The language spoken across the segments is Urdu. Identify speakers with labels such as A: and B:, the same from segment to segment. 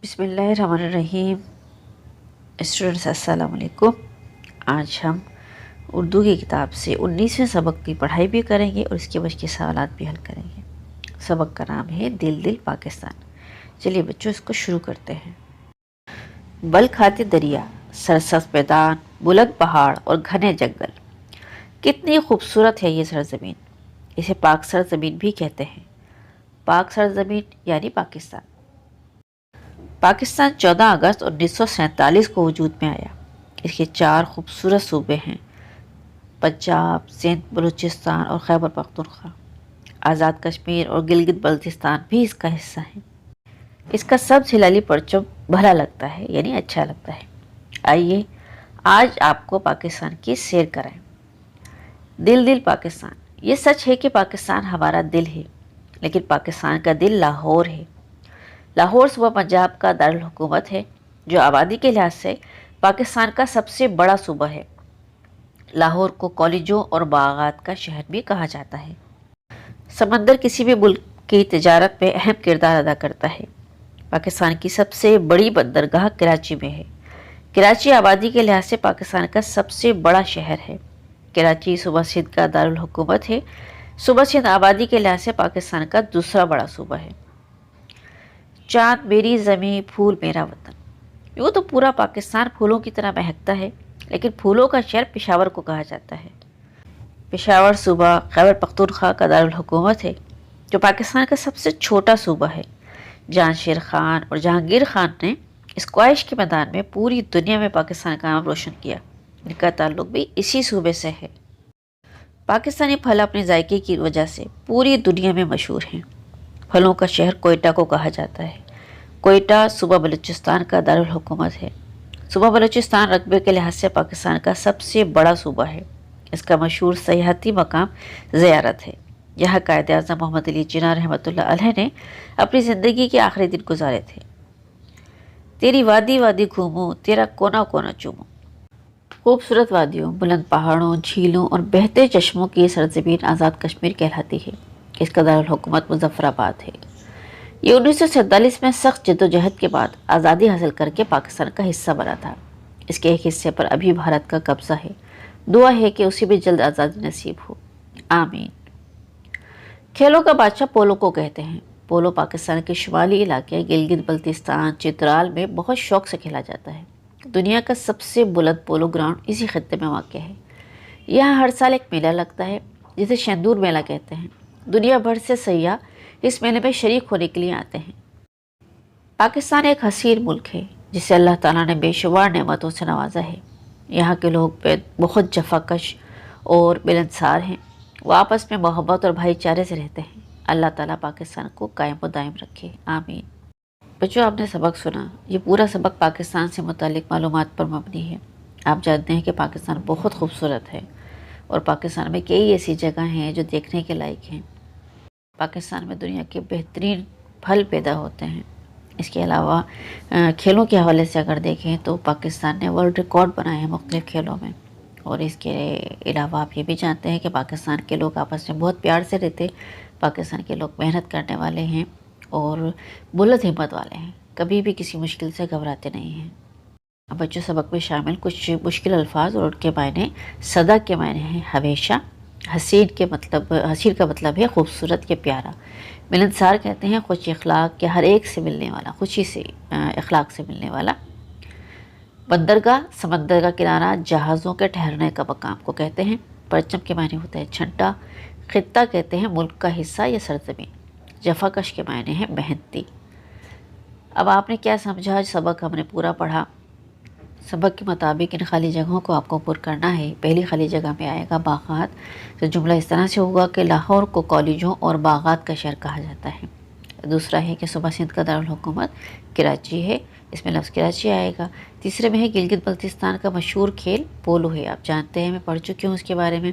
A: بسم اللہ الرحمن الرحیم۔ اسٹوڈنٹس السلام علیکم۔ آج ہم اردو کی کتاب سے 19ویں سبق کی پڑھائی بھی کریں گے اور اس کے بچ کے سوالات بھی حل کریں گے۔ سبق کا نام ہے دل دل پاکستان۔ چلیے بچوں اس کو شروع کرتے ہیں۔ بل کھاتے دریا، سرسبز میدان، بلند پہاڑ اور گھنے جنگل، کتنی خوبصورت ہے یہ سرزمین۔ اسے پاک سرزمین بھی کہتے ہیں۔ پاک سرزمین یعنی پاکستان۔ پاکستان 14 اگست 1947 کو وجود میں آیا۔ اس کے 4 خوبصورت صوبے ہیں: پنجاب، سندھ، بلوچستان اور خیبر پختونخوا۔ آزاد کشمیر اور گلگت بلتستان بھی اس کا حصہ ہیں۔ اس کا سبز ہلالی پرچم بھلا لگتا ہے یعنی اچھا لگتا ہے۔ آئیے آج آپ کو پاکستان کی سیر کرائیں۔ دل دل پاکستان۔ یہ سچ ہے کہ پاکستان ہمارا دل ہے، لیکن پاکستان کا دل لاہور ہے۔ لاہور صوبہ پنجاب کا دارالحکومت ہے، جو آبادی کے لحاظ سے پاکستان کا سب سے بڑا صوبہ ہے۔ لاہور کو کالجوں اور باغات کا شہر بھی کہا جاتا ہے۔ سمندر کسی بھی ملک کی تجارت میں اہم کردار ادا کرتا ہے۔ پاکستان کی سب سے بڑی بندرگاہ کراچی میں ہے۔ کراچی آبادی کے لحاظ سے پاکستان کا سب سے بڑا شہر ہے۔ کراچی صوبہ سندھ کا دارالحکومت ہے۔ صوبہ سندھ آبادی کے لحاظ سے پاکستان کا دوسرا بڑا صوبہ ہے۔ چاند میری زمیں، پھول میرا وطن۔ یوں تو پورا پاکستان پھولوں کی طرح مہکتا ہے، لیکن پھولوں کا شہر پشاور کو کہا جاتا ہے۔ پشاور صوبہ خیبر پختونخوا کا دارالحکومت ہے، جو پاکستان کا سب سے چھوٹا صوبہ ہے۔ جہاں شیر خان اور جہانگیر خان نے اسکواش کے میدان میں پوری دنیا میں پاکستان کا نام روشن کیا۔ ان کا تعلق بھی اسی صوبے سے ہے۔ پاکستانی پھل اپنے ذائقے کی وجہ سے پوری دنیا میں مشہور ہیں۔ پھلوں کا شہر کوئٹہ کو کہا جاتا ہے۔ کوئٹہ صوبہ بلوچستان کا دارالحکومت ہے۔ صوبہ بلوچستان رقبے کے لحاظ سے پاکستان کا سب سے بڑا صوبہ ہے۔ اس کا مشہور سیاحتی مقام زیارت ہے۔ یہاں قائد اعظم محمد علی جناح رحمۃ اللہ علیہ نے اپنی زندگی کے آخری دن گزارے تھے۔ تیری وادی وادی گھوموں، تیرا کونا کونا چوموں۔ خوبصورت وادیوں، بلند پہاڑوں، جھیلوں اور بہتے چشموں کی یہ سرزمین آزاد کشمیر کہلاتی ہے۔ اس کا دارالحکومت مظفر آباد ہے۔ یہ 1947 میں سخت جدوجہد کے بعد آزادی حاصل کر کے پاکستان کا حصہ بنا تھا۔ اس کے ایک حصے پر ابھی بھارت کا قبضہ ہے۔ دعا ہے کہ اسے بھی جلد آزادی نصیب ہو، آمین۔ کھیلوں کا بادشاہ پولو کو کہتے ہیں۔ پولو پاکستان کے شمالی علاقے گلگت بلتستان چترال میں بہت شوق سے کھیلا جاتا ہے۔ دنیا کا سب سے بلند پولو گراؤنڈ اسی خطے میں واقع ہے۔ یہاں ہر سال ایک میلہ لگتا ہے، جسے شندور میلہ کہتے ہیں۔ دنیا بھر سے سیاح اس میلے میں شریک ہونے کے لیے آتے ہیں۔ پاکستان ایک حسین ملک ہے، جسے اللہ تعالیٰ نے بے شمار نعمتوں سے نوازا ہے۔ یہاں کے لوگ بہت جفاکش اور ملنسار ہیں۔ وہ آپس میں محبت اور بھائی چارے سے رہتے ہیں۔ اللہ تعالیٰ پاکستان کو قائم و دائم رکھے، آمین۔ بچوں، آپ نے سبق سنا۔ یہ پورا سبق پاکستان سے متعلق معلومات پر مبنی ہے۔ آپ جانتے ہیں کہ پاکستان بہت خوبصورت ہے اور پاکستان میں کئی ایسی جگہ ہیں جو دیکھنے کے لائق ہیں۔ پاکستان میں دنیا کے بہترین پھل پیدا ہوتے ہیں۔ اس کے علاوہ کھیلوں کے حوالے سے اگر دیکھیں تو پاکستان نے ورلڈ ریکارڈ بنائے ہیں مختلف کھیلوں میں۔ اور اس کے علاوہ آپ یہ بھی جانتے ہیں کہ پاکستان کے لوگ آپس میں بہت پیار سے رہتے۔ پاکستان کے لوگ محنت کرنے والے ہیں اور بلند ہمت والے ہیں، کبھی بھی کسی مشکل سے گھبراتے نہیں ہیں۔ اب بچوں، سبق میں شامل کچھ مشکل الفاظ اور ان کے معنی۔ صدا کے معنی ہیں ہمیشہ، حسین کا مطلب ہے خوبصورت یا پیارا، ملنسار کہتے ہیں خوش اخلاق یا ہر ایک سے ملنے والا، خوشی سے اخلاق سے ملنے والا۔ بندرگاہ، سمندر کا کنارہ، جہازوں کے ٹھہرنے کا مقام کو کہتے ہیں۔ پرچم کے معنی ہوتا ہے جھنڈا۔ خطہ کہتے ہیں ملک کا حصہ یا سرزمین۔ جفاکش کے معنی ہیں محنتی۔ اب آپ نے کیا سمجھا؟ سبق ہم نے پورا پڑھا۔ سبق کے مطابق ان خالی جگہوں کو آپ کو پر کرنا ہے۔ پہلی خالی جگہ میں آئے گا باغات۔ تو جملہ اس طرح سے ہوگا کہ لاہور کو کالجوں اور باغات کا شہر کہا جاتا ہے۔ دوسرا ہے کہ صوبہ سندھ کا دارالحکومت کراچی ہے، اس میں لفظ کراچی آئے گا۔ تیسرے میں ہے گلگت بلتستان کا مشہور کھیل پولو ہے، آپ جانتے ہیں، میں پڑھ چکی ہوں اس کے بارے میں۔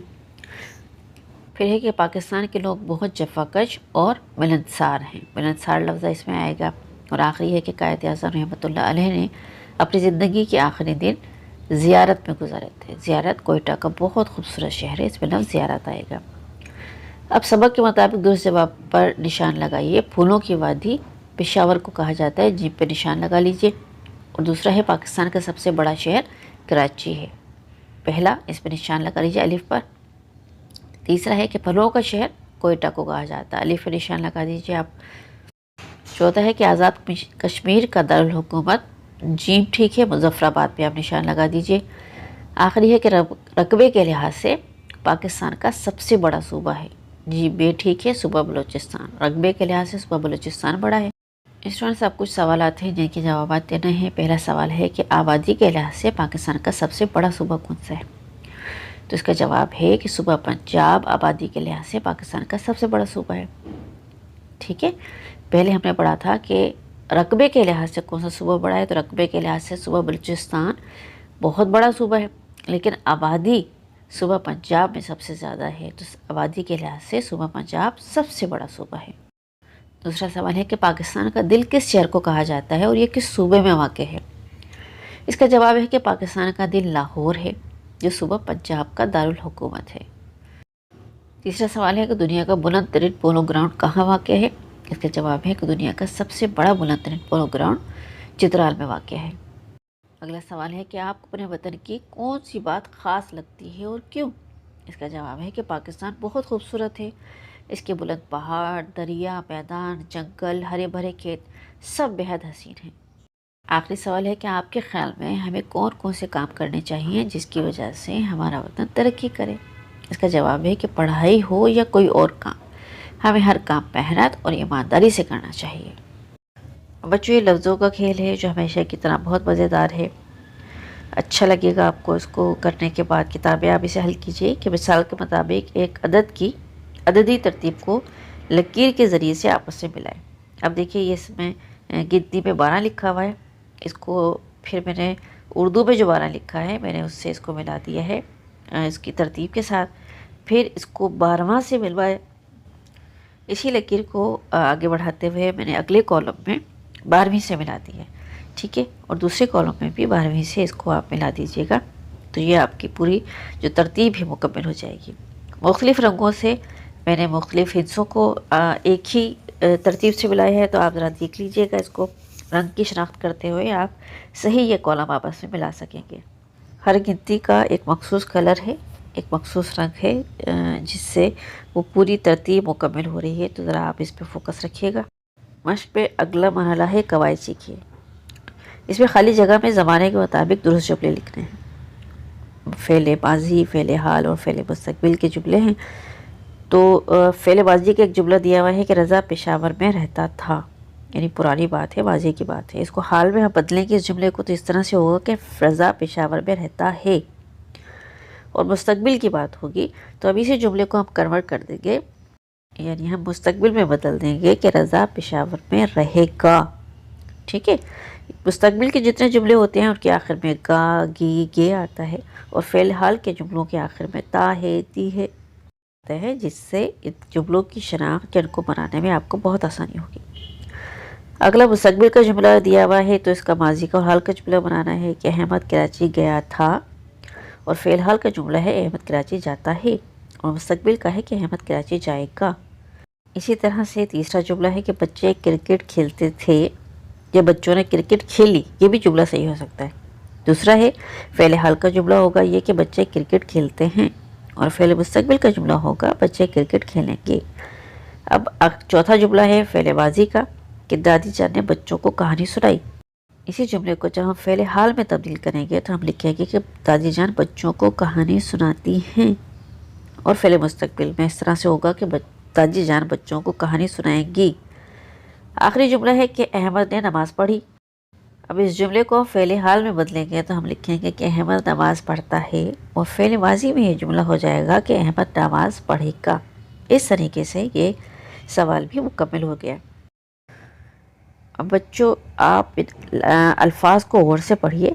A: پھر ہے کہ پاکستان کے لوگ بہت جفاکش اور ملنسار ہیں، ملنسار لفظ اس میں آئے گا۔ اور آخری ہے کہ قائد اعظم رحمۃ اللہ علیہ نے اپنی زندگی کے آخری دن زیارت میں گزارے تھے۔ زیارت کوئٹہ کا بہت خوبصورت شہر ہے، اس میں لفظ زیارت آئے گا۔ اب سبق کے مطابق درست جواب پر نشان لگائیے۔ پھولوں کی وادی پشاور کو کہا جاتا ہے، جیم پہ نشان لگا لیجئے۔ اور دوسرا ہے پاکستان کا سب سے بڑا شہر کراچی ہے، پہلا اس پہ نشان لگا لیجئے الف پر۔ تیسرا ہے کہ پھلوں کا شہر کوئٹہ کو کہا جاتا ہے، الف پہ نشان لگا دیجئے آپ۔ چوتھا ہے کہ آزاد کشمیر کا دارالحکومت جیم ٹھیک ہے، مظفر آباد پہ آپ نشان لگا دیجئے۔ آخری ہے کہ رقبے کے لحاظ سے پاکستان کا سب سے بڑا صوبہ ہے، جی بے ٹھیک ہے، صوبہ بلوچستان۔ رقبے کے لحاظ سے صوبہ بلوچستان بڑا ہے۔ اسٹوڈنٹس اب کچھ سوالات ہیں جن کے جوابات دینے ہیں۔ پہلا سوال ہے کہ آبادی کے لحاظ سے پاکستان کا سب سے بڑا صوبہ کون سا ہے؟ تو اس کا جواب ہے کہ صوبہ پنجاب آبادی کے لحاظ سے پاکستان کا سب سے بڑا صوبہ ہے، ٹھیک ہے۔ پہلے ہم نے پڑھا تھا کہ رقبے کے لحاظ سے کون سا صوبہ بڑا ہے، تو رقبے کے لحاظ سے صوبہ بلوچستان بہت بڑا صوبہ ہے، لیکن آبادی صوبہ پنجاب میں سب سے زیادہ ہے، تو آبادی کے لحاظ سے صوبہ پنجاب سب سے بڑا صوبہ ہے۔ دوسرا سوال ہے کہ پاکستان کا دل کس شہر کو کہا جاتا ہے اور یہ کس صوبے میں واقع ہے؟ اس کا جواب ہے کہ پاکستان کا دل لاہور ہے، جو صوبہ پنجاب کا دارالحکومت ہے۔ تیسرا سوال ہے کہ دنیا کا بلند ترین پولو گراؤنڈ کہاں واقع ہے؟ اس کا جواب ہے کہ دنیا کا سب سے بڑا بلند ترین پولو گراؤنڈ چترال میں واقع ہے۔ اگلا سوال ہے کہ آپ کو اپنے وطن کی کون سی بات خاص لگتی ہے اور کیوں؟ اس کا جواب ہے کہ پاکستان بہت خوبصورت ہے، اس کے بلند پہاڑ، دریا، میدان، جنگل، ہرے بھرے کھیت سب بہت حسین ہیں۔ آخری سوال ہے کہ آپ کے خیال میں ہمیں کون کون سے کام کرنے چاہیے جس کی وجہ سے ہمارا وطن ترقی کرے؟ اس کا جواب ہے کہ پڑھائی ہو یا کوئی اور کام، ہمیں ہر کام محنت اور ایمانداری سے کرنا چاہیے۔ بچوں، یہ لفظوں کا کھیل ہے جو ہمیشہ کی طرح بہت مزیدار ہے۔ اچھا لگے گا آپ کو اس کو کرنے کے بعد کتابیں آپ اسے حل کیجئے کہ مثال کے مطابق ایک عدد کی عددی ترتیب کو لکیر کے ذریعے سے آپس میں ملائیں۔ اب دیکھیے یہ اس میں گنتی میں 12 لکھا ہوا ہے، اس کو پھر میں نے اردو میں جو 12 لکھا ہے میں نے اس سے اس کو ملا دیا ہے اس کی ترتیب کے ساتھ، پھر اس کو 12واں سے ملوایا۔ اسی لکیر کو آگے بڑھاتے ہوئے میں نے اگلے کالم میں 12ویں سے ملا دی ہے، ٹھیک ہے، اور دوسرے کالم میں بھی 12ویں سے اس کو آپ ملا دیجیے گا، تو یہ آپ کی پوری جو ترتیب ہے مکمل ہو جائے گی۔ مختلف رنگوں سے میں نے مختلف حصوں کو ایک ہی ترتیب سے ملایا ہے، تو آپ ذرا دیکھ لیجیے گا، اس کو رنگ کی شناخت کرتے ہوئے آپ صحیح یہ کالم آپس میں ملا سکیں گے۔ ہر گنتی کا ایک مخصوص کلر ہے، ایک مخصوص رنگ ہے جس سے وہ پوری ترتیب مکمل ہو رہی ہے، تو ذرا آپ اس پہ فوکس رکھیے گا۔ مشق پہ اگلا مرحلہ ہے قواعد سیکھیے۔ اس میں خالی جگہ میں زمانے کے مطابق درست جملے لکھنے ہیں۔ فعل ماضی، فعل حال اور فعل مستقبل کے جملے ہیں، تو فعل ماضی کا ایک جملہ دیا ہوا ہے کہ رضا پشاور میں رہتا تھا، یعنی پرانی بات ہے، ماضی کی بات ہے۔ اس کو حال میں ہم بدلیں گے اس جملے کو، تو اس طرح سے ہوگا کہ رضا پشاور میں رہتا ہے، اور مستقبل کی بات ہوگی تو اب اسی جملے کو ہم کنورٹ کر دیں گے، یعنی ہم مستقبل میں بدل دیں گے کہ رضا پشاور میں رہے گا، ٹھیک ہے۔ مستقبل کے جتنے جملے ہوتے ہیں ان کے آخر میں گا، گی، گے آتا ہے، اور فعل حال کے جملوں کے آخر میں تا ہے، تی ہے، جس سے ان جملوں کی شناخت جن کو بنانے میں آپ کو بہت آسانی ہوگی۔ اگلا مستقبل کا جملہ دیا ہوا ہے، تو اس کا ماضی کا اور حال کا جملہ بنانا ہے کہ احمد کراچی گیا تھا، اور فعل حال کا جملہ ہے احمد کراچی جاتا ہے، اور مستقبل کا ہے کہ احمد کراچی جائے گا۔ اسی طرح سے تیسرا جملہ ہے کہ بچے کرکٹ کھیلتے تھے، یا بچوں نے کرکٹ کھیلی، یہ بھی جملہ صحیح ہو سکتا ہے۔ دوسرا ہے فعل حال کا جملہ ہوگا یہ کہ بچے کرکٹ کھیلتے ہیں، اور فعل مستقبل کا جملہ ہوگا بچے کرکٹ کھیلیں گے۔ اب چوتھا جملہ ہے فعل ماضی کا کہ دادی جان نے بچوں کو کہانی سنائی۔ اسی جملے کو جب ہم فعل حال میں تبدیل کریں گے تو ہم لکھیں گے کہ دادی جان بچوں کو کہانی سناتی ہیں، اور فعل مستقبل میں اس طرح سے ہوگا کہ دادی جان بچوں کو کہانی سنائیں گی۔ آخری جملہ ہے کہ احمد نے نماز پڑھی۔ اب اس جملے کو فعل حال میں بدلیں گے تو ہم لکھیں گے کہ احمد نماز پڑھتا ہے، اور فعل ماضی میں یہ جملہ ہو جائے گا کہ احمد نماز پڑھے گا۔ اس طریقے سے یہ سوال بھی مکمل ہو گیا۔ اب بچوں آپ الفاظ کو غور سے پڑھیے،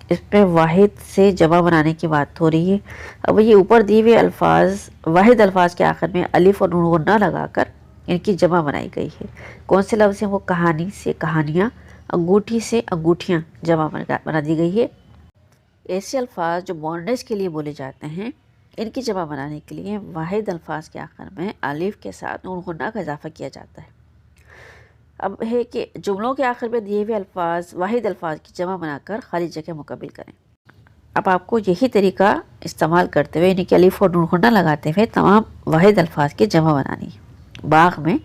A: اس میں واحد سے جمع بنانے کی بات ہو رہی ہے۔ اب یہ اوپر دیے ہوئے الفاظ، واحد الفاظ کے آخر میں الف اور نون غنہ لگا کر ان کی جمع بنائی گئی ہے۔ کون سے لفظ ہیں وہ؟ کہانی سے کہانیاں، انگوٹھی سے انگوٹھیاں جمع بنا دی گئی ہے۔ ایسے الفاظ جو مؤنث کے لیے بولے جاتے ہیں ان کی جمع بنانے کے لیے واحد الفاظ کے آخر میں الف کے ساتھ نون غنہ کا اضافہ کیا جاتا ہے۔ اب ہے کہ جملوں کے آخر میں دیے ہوئے الفاظ واحد الفاظ کی جمع بنا کر خالی جگہ مکمل کریں۔ اب آپ کو یہی طریقہ استعمال کرتے ہوئے یعنی کہ الف اور نون خندہ لگاتے ہوئے تمام واحد الفاظ کی جمع بنانی ہے۔ باغ میں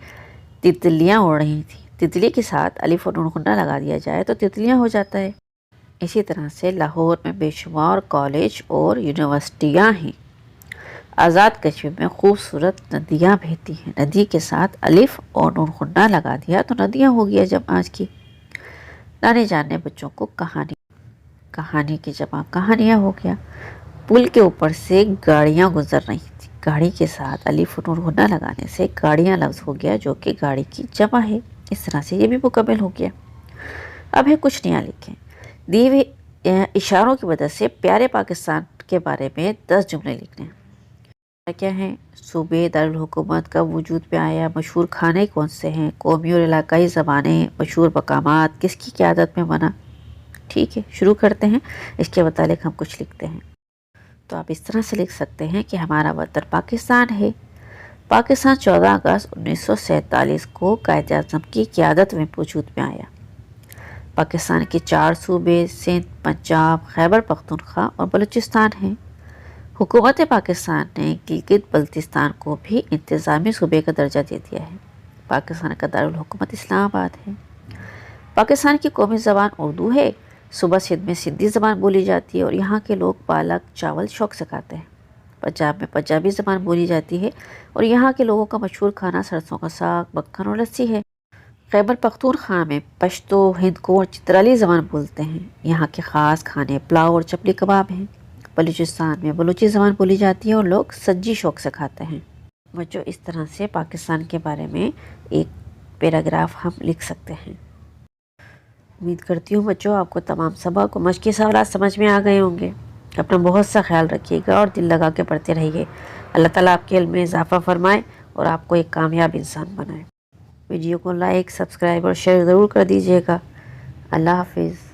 A: تتلیاں اڑ رہی تھیں، تتلی کے ساتھ الف اور نون خندہ لگا دیا جائے تو تتلیاں ہو جاتا ہے۔ اسی طرح سے لاہور میں بے شمار کالج اور یونیورسٹیاں ہیں۔ آزاد کشمیر میں خوبصورت ندیاں بہتی ہیں، ندی کے ساتھ الف اور نون خندہ لگا دیا تو ندیاں ہو گیا جب آج کی۔ نانے جان نے بچوں کو کہانی کی جمع کہانیاں ہو گیا۔ پل کے اوپر سے گاڑیاں گزر رہی تھی، گاڑی کے ساتھ الف اور نون خندہ لگانے سے گاڑیاں لفظ ہو گیا جو کہ گاڑی کی جمع ہے۔ اس طرح سے یہ بھی مکمل ہو گیا۔ اب ہے کچھ نیا لکھیں۔ دیے ہوئے اشاروں کی مدد سے پیارے پاکستان کے بارے میں 10 جملے لکھنے ہیں۔ کیا ہیں؟ صوبے دارالحکومت کب وجود میں آیا، مشہور کھانے کون سے ہیں، قومی اور علاقائی زبانیں، مشہور مقامات کس کی قیادت میں بنا۔ ٹھیک ہے، شروع کرتے ہیں۔ اس کے متعلق ہم کچھ لکھتے ہیں۔ تو آپ اس طرح سے لکھ سکتے ہیں کہ ہمارا وطن پاکستان ہے۔ پاکستان 14 اگست 1947 کو قائد اعظم کی قیادت میں وجود میں آیا۔ پاکستان کے 4 صوبے سندھ، پنجاب، خیبر پختونخوا اور بلوچستان ہیں۔ حکومت پاکستان نے گلگت بلتستان کو بھی انتظامی صوبے کا درجہ دے دیا ہے۔ پاکستان کا دارالحکومت اسلام آباد ہے۔ پاکستان کی قومی زبان اردو ہے۔ صوبہ سندھ میں سندھی زبان بولی جاتی ہے اور یہاں کے لوگ پالک چاول شوق سے کھاتے ہیں۔ پنجاب میں پنجابی زبان بولی جاتی ہے اور یہاں کے لوگوں کا مشہور کھانا سرسوں کا ساگ، مکھن اور لسی ہے۔ خیبر پختونخوا میں پشتو، ہندکو اور چترالی زبان بولتے ہیں۔ یہاں کے خاص کھانے پلاؤ اور چپلی کباب ہیں۔ بلوچستان میں بلوچی زبان بولی جاتی ہے اور لوگ سجی شوق سے کھاتے ہیں۔ بچوں اس طرح سے پاکستان کے بارے میں ایک پیراگراف ہم لکھ سکتے ہیں۔ امید کرتی ہوں بچوں آپ کو تمام سبق و مشقی سوالات سمجھ میں آ گئے ہوں گے۔ اپنا بہت سا خیال رکھیے گا اور دل لگا کے پڑھتے رہیے۔ اللہ تعالیٰ آپ کے علم میں اضافہ فرمائے اور آپ کو ایک کامیاب انسان بنائے۔ ویڈیو کو لائک، سبسکرائب اور شیئر ضرور کر دیجیے گا۔ اللہ حافظ۔